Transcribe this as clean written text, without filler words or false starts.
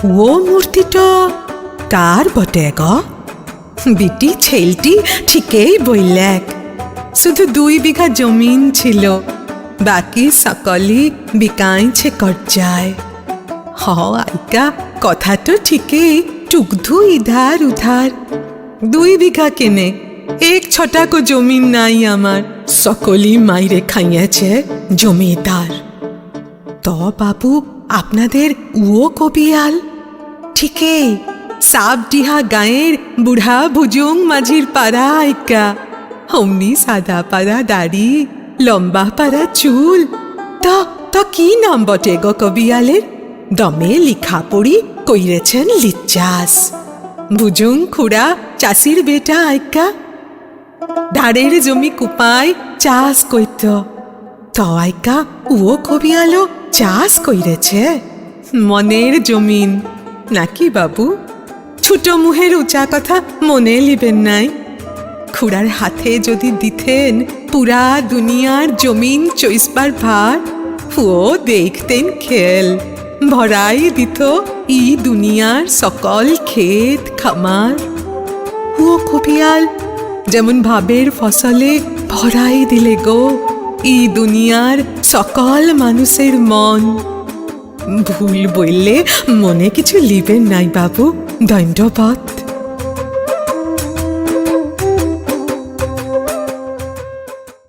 ও মূর্তিটা কার বটে গ? বিটি ছেলটি ঠিকই বললেক, শুধু 2 বিঘা জমিন ছিল, বাকি সকলই বিকাইছে কর্জায়। হ আইকা, কথা তো ঠিকই, টুকধু ইধার উধার। 2 বিঘা কেনে, 1 ছটাকো জমিন নাই আমার, সকলই মাইরে খাইয়েছে জমিদার। তো বাবু, আপনাদের উও কবিয়াল? ঠিকই, সাবডিহা গাঁয়ের বুড়া ভুজুং মাঝির পাড়া আইকা। অমনি সাদা পাড়া দাড়ি, লম্বা পাড়া চুল। তো কি নাম বটে গো কবিয়ালের? দমে লিখা পড়ি কইরেছেন লিচ্চাস। ভুজুং খুড়া চাষির বেটা আইকা, ধারের জমি কুপায় চাষ কইত। তো আইকা উও কবিয়ালো চাষ কইরেছে? মনের জমিন নাকি বাবু? ছোট মুহের উঁচা কথা মনে লিবেন নাই। খুড়ার হাতে যদি দিতেন পুরা দুনিয়ার জমিন চইসবার ভার, ও দেখতেন খেল, ভরাই দিত ই দুনিয়ার সকল ক্ষেত খামার। ও কবিয়াল যেমন ভাবের ফসলে ভরাই দিলে গো ই দুনিয়ার সকল মানুষের মন। ভুল বললে মনে কিছু লিবেন নাই বাবু, দণ্ডবত।